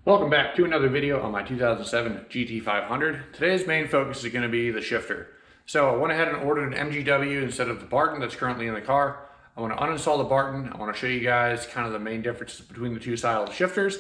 Welcome back to another video on my 2007 GT500. Today's main focus is going to be the shifter. So I went ahead and ordered an MGW instead of the Barton that's currently in the car. I want to uninstall the Barton. I want to show you guys kind of the main differences between the two styles of shifters.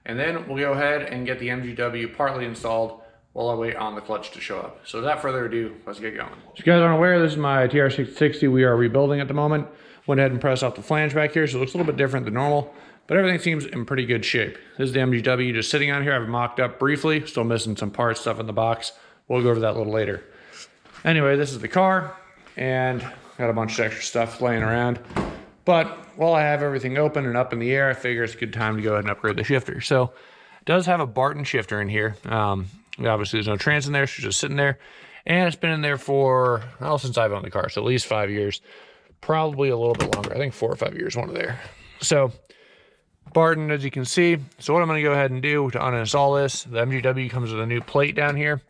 And then we'll go ahead and get the MGW partly installed while I wait on the clutch to show up. So without further ado, let's get going. So if you guys aren't aware, this is my Tr6060 we are rebuilding at the moment. Went ahead and pressed off the flange back here, so it looks a little bit different than normal. But everything seems in pretty good shape. This is the MGW just sitting on here. I've mocked up briefly, still missing some parts, stuff in the box. We'll go over that a little later. Anyway, this is the car, and got a bunch of extra stuff laying around. But while I have everything open and up in the air, I figure it's a good time to go ahead and upgrade the shifter. So it does have a Barton shifter in here. Obviously there's no trans in there, so it's just sitting there. And it's been in there for, well, since I've owned the car, so at least 5 years. Probably a little bit longer, I think 4 or 5 years, one of there. So Barton, as you can see. So what I'm going to go ahead and do to uninstall this, the MGW comes with a new plate down here.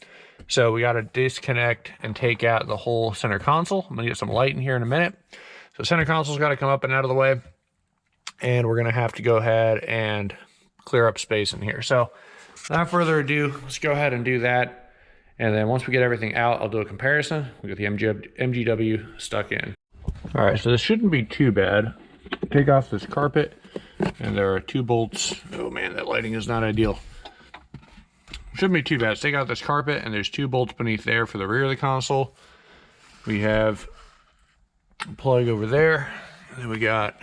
So we got to disconnect and take out the whole center console. I'm going to get some light in here in a minute. So center console's got to come up and out of the way. And we're going to have to go ahead and clear up space in here. So without further ado, let's go ahead and do that. And then once we get everything out, I'll do a comparison. We got the MGW stuck in. All right, so this shouldn't be too bad. Take off this carpet. And there are 2 bolts. Oh man, that lighting is not ideal. Shouldn't be too bad. Let's take out this carpet, and there's 2 bolts beneath there for the rear of the console. We have a plug over there, and then we got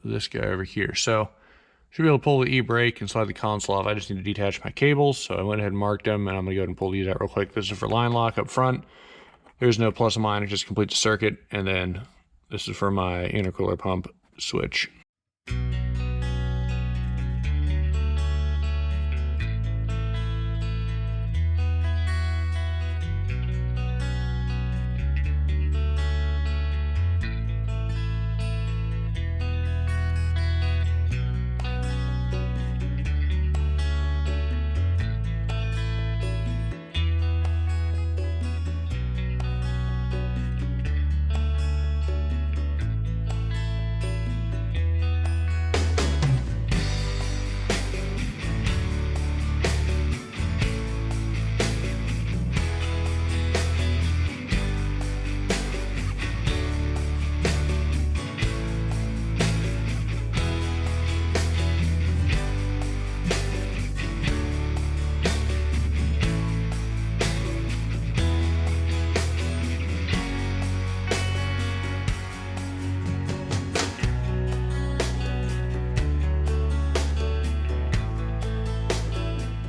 this guy over here. So should be able to pull the e-brake and slide the console off. I just need to detach my cables, so I went ahead and marked them, and I'm gonna go ahead and pull these out real quick. This is for line lock up front. There's no plus and minus, just complete the circuit, and then this is for my intercooler pump switch.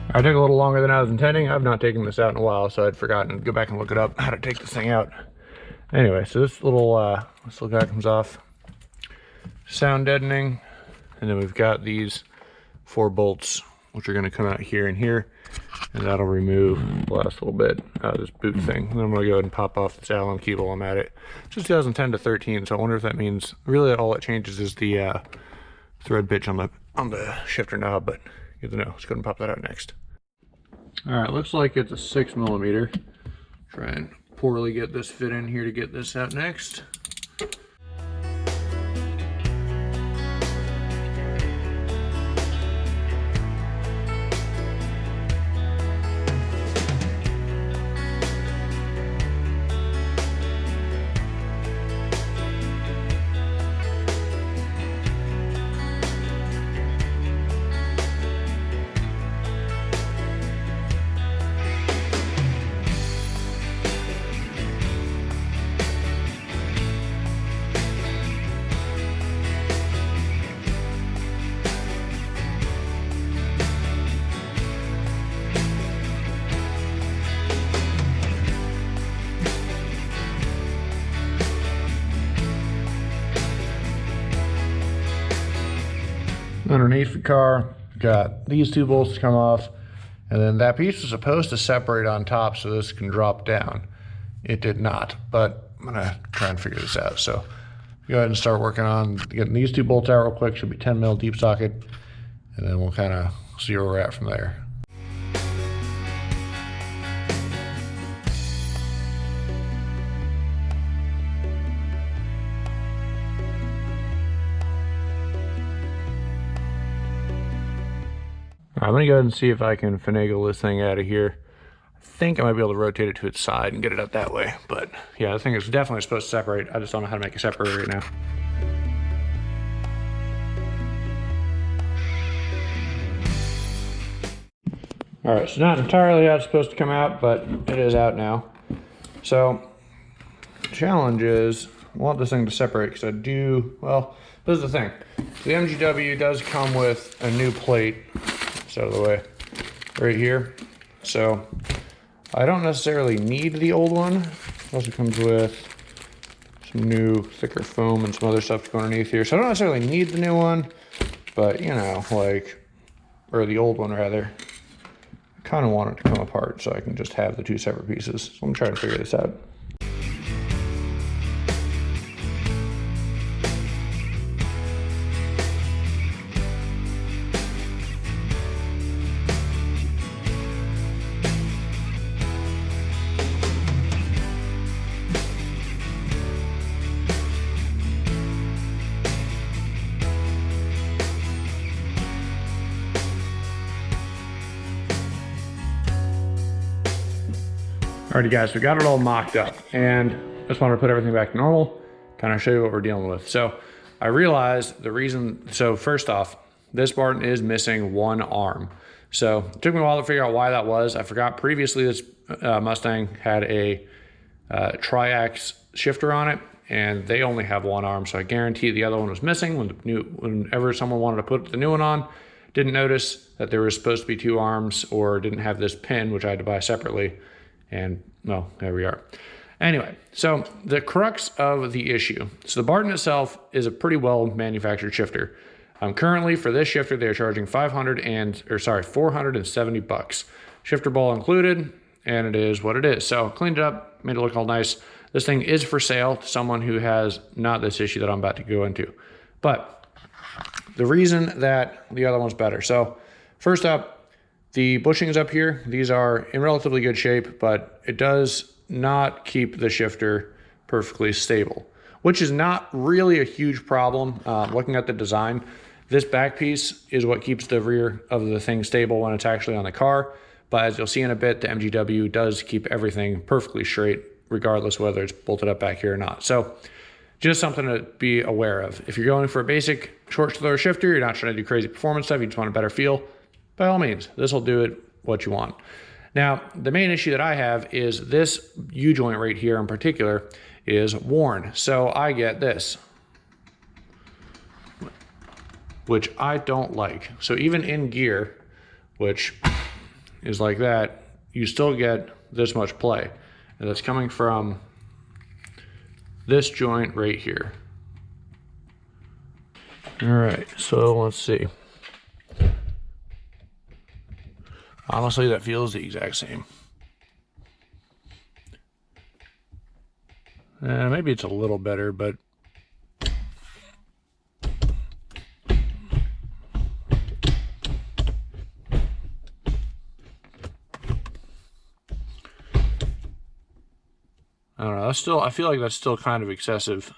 I took a little longer than I was intending. I've not taken this out in a while, so I'd forgotten to go back and look it up, how to take this thing out. Anyway, so this little guy comes off. Sound deadening. And then we've got these 4 bolts, which are going to come out here and here. And that'll remove the last little bit out of this boot thing. And then I'm going to go ahead and pop off this Allen key while I'm at it. It's just 2010 to 13, so I wonder if that means really all it changes is the thread pitch on the shifter knob, but good to know. Let's go ahead and pop that out next. All right, looks like it's a 6mm. Try and poorly get this fit in here to get this out next. Underneath the car, got these 2 bolts to come off, and then that piece was supposed to separate on top so this can drop down. It did not, but I'm gonna try and figure this out. So go ahead and start working on getting these 2 bolts out real quick. Should be 10mm deep socket, and then we'll kind of see where we're at from there. I'm gonna go ahead and see if I can finagle this thing out of here. I think I might be able to rotate it to its side and get it out that way. But yeah, I think it's definitely supposed to separate. I just don't know how to make it separate right now. All right, so not entirely how it's supposed to come out, but it is out now. So the challenge is, I want this thing to separate because I do, well, this is the thing. The MGW does come with a new plate, it's out of the way, right here. So I don't necessarily need the old one. It also comes with some new thicker foam and some other stuff to go underneath here. So I don't necessarily need the new one, but you know, like, or the old one rather. I kind of want it to come apart so I can just have the two separate pieces. So I'm trying to figure this out. Alrighty guys, we got it all mocked up and I just wanted to put everything back to normal, kind of show you what we're dealing with. So I realized the reason, so first off, this Barton is missing one arm. So it took me a while to figure out why that was. I forgot previously this Mustang had a triax shifter on it and they only have one arm. So I guarantee the other one was missing whenever someone wanted to put the new one on. Didn't notice that there was supposed to be two arms or didn't have this pin, which I had to buy separately. And well, there we are. Anyway, so the crux of the issue. So the Barton itself is a pretty well manufactured shifter. Currently for this shifter, they're charging $470. Shifter ball included, and it is what it is. So cleaned it up, made it look all nice. This thing is for sale to someone who has not this issue that I'm about to go into. But the reason that the other one's better. So first up, the bushings up here, these are in relatively good shape, but it does not keep the shifter perfectly stable, which is not really a huge problem. Looking at the design, this back piece is what keeps the rear of the thing stable when it's actually on the car. But as you'll see in a bit, the MGW does keep everything perfectly straight, regardless whether it's bolted up back here or not. So just something to be aware of. If you're going for a basic short thrower shifter, you're not trying to do crazy performance stuff, you just want a better feel, by all means, this will do it what you want. Now, the main issue that I have is this U-joint right here in particular is worn. So I get this, which I don't like. So even in gear, which is like that, you still get this much play. And that's coming from this joint right here. All right, so let's see. Honestly, that feels the exact same. Maybe it's a little better, but I don't know. I feel like that's still kind of excessive.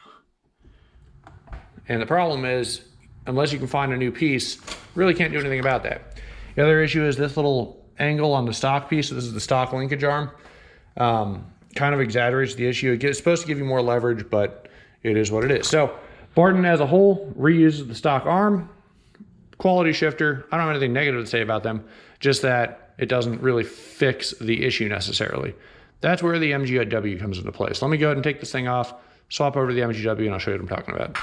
And the problem is, unless you can find a new piece, really can't do anything about that. The other issue is this little angle on the stock piece. So this is the stock linkage arm. Kind of exaggerates the issue. It's supposed to give you more leverage, but it is what it is. So Barton as a whole reuses the stock arm. Quality shifter. I don't have anything negative to say about them, just that it doesn't really fix the issue necessarily. That's where the MGW comes into place. Let me go ahead and take this thing off, swap over to the MGW, and I'll show you what I'm talking about.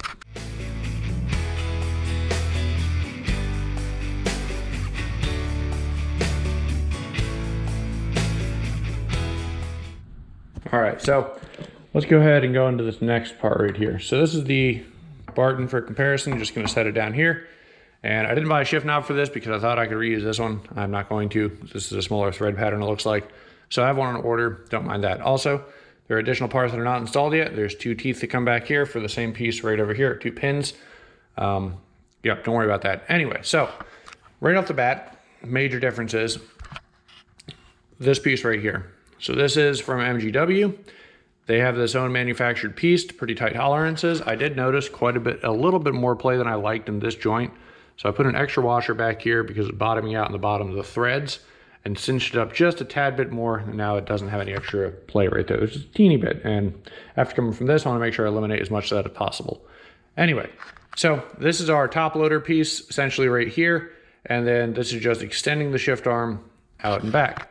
All right, so let's go ahead and go into this next part right here. So this is the Barton for comparison. I'm just gonna set it down here. And I didn't buy a shift knob for this because I thought I could reuse this one. I'm not going to. This is a smaller thread pattern, it looks like. So I have one on order, don't mind that. Also, there are additional parts that are not installed yet. There's two teeth that come back here for the same piece right over here, two pins. Yep, don't worry about that. Anyway, so right off the bat, major difference is this piece right here. So this is from MGW. They have this own manufactured piece, pretty tight tolerances. I did notice a little bit more play than I liked in this joint. So I put an extra washer back here because it's bottoming out in the bottom of the threads, and cinched it up just a tad bit more, and now it doesn't have any extra play right there. There's just a teeny bit, and after coming from this, I want to make sure I eliminate as much of that as possible. Anyway, so this is our top loader piece, essentially right here, and then this is just extending the shift arm out and back.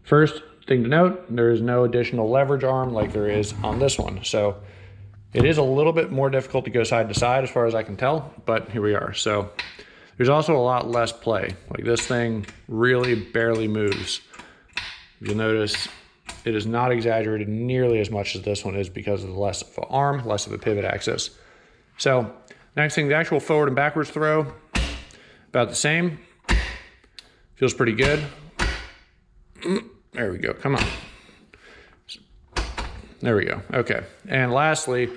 First thing to note, there is no additional leverage arm like there is on this one. So it is a little bit more difficult to go side to side as far as I can tell, but here we are. So there's also a lot less play. Like this thing really barely moves. You'll notice it is not exaggerated nearly as much as this one is because of the less of an arm, less of a pivot axis. So next thing, the actual forward and backwards throw, about the same. Feels pretty good. There we go, come on. There we go, okay. And lastly,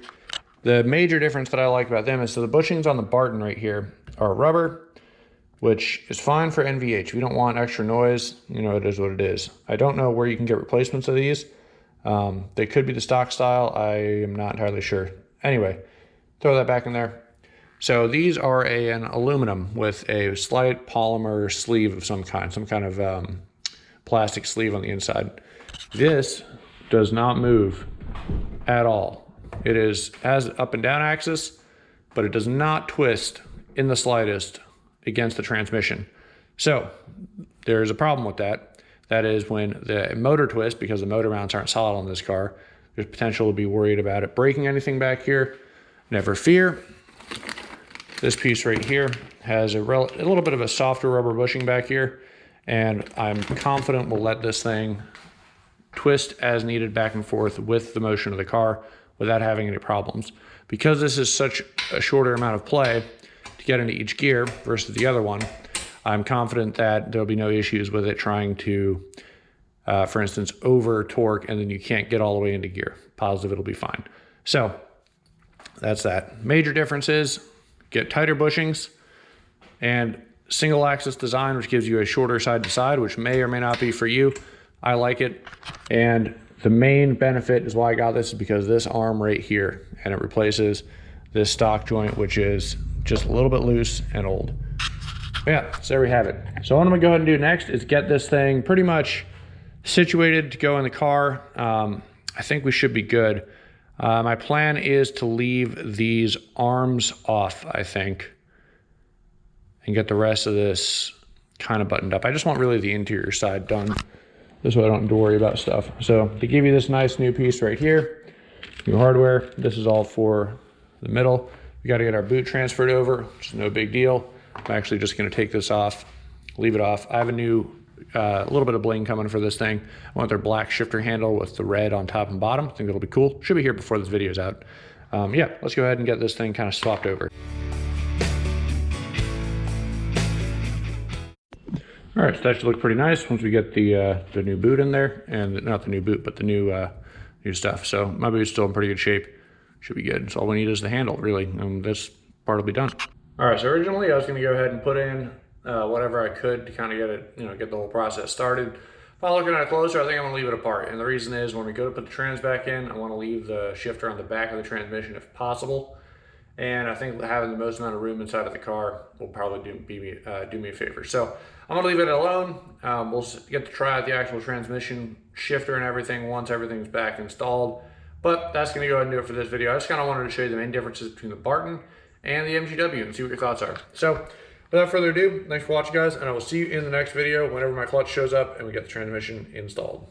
the major difference that I like about them is, so the bushings on the Barton right here are rubber, which is fine for NVH. If you don't want extra noise, you know, it is what it is. I don't know where you can get replacements of these. They could be the stock style, I am not entirely sure. Anyway, throw that back in there. So these are an aluminum with a slight polymer sleeve of some kind of plastic sleeve on the inside. This does not move at all. It has up and down axis, but it does not twist in the slightest against the transmission. So there's a problem with that. That is when the motor twists, because the motor mounts aren't solid on this car, there's potential to be worried about it breaking anything back here. Never fear. This piece right here has a little bit of a softer rubber bushing back here, and I'm confident we'll let this thing twist as needed back and forth with the motion of the car without having any problems. Because this is such a shorter amount of play to get into each gear versus the other one, I'm confident that there'll be no issues with it trying to, for instance, over torque and then you can't get all the way into gear. Positive it'll be fine. So that's that. Major difference is get tighter bushings and single axis design, which gives you a shorter side to side, which may or may not be for you. I like it. And the main benefit is why I got this is because this arm right here, and it replaces this stock joint, which is just a little bit loose and old. Yeah, so there we have it. So what I'm gonna go ahead and do next is get this thing pretty much situated to go in the car. I think we should be good. My plan is to leave these arms off, I think, and get the rest of this kind of buttoned up. I just want really the interior side done. This way I don't have to worry about stuff. So to give you this nice new piece right here, new hardware, this is all for the middle. We got to get our boot transferred over, which is no big deal. I'm actually just going to take this off, leave it off. I have a new, a little bit of bling coming for this thing. I want their black shifter handle with the red on top and bottom. I think it'll be cool. Should be here before this video's out. Yeah, let's go ahead and get this thing kind of swapped over. All right, so that should look pretty nice once we get the new boot in there, and not the new boot, but the new stuff. So my boot's still in pretty good shape. Should be good. So all we need is the handle, really, and this part will be done. All right, so originally I was gonna go ahead and put in whatever I could to kind of get it, get the whole process started. Upon looking at it closer, I think I'm gonna leave it apart. And the reason is when we go to put the trans back in, I wanna leave the shifter on the back of the transmission if possible. And I think having the most amount of room inside of the car will probably do me a favor. So I'm gonna leave it alone. We'll get to try out the actual transmission shifter and everything once everything's back installed. But that's gonna go ahead and do it for this video. I just kind of wanted to show you the main differences between the Barton and the MGW and see what your thoughts are. So without further ado, thanks for watching, guys, and I will see you in the next video whenever my clutch shows up and we get the transmission installed.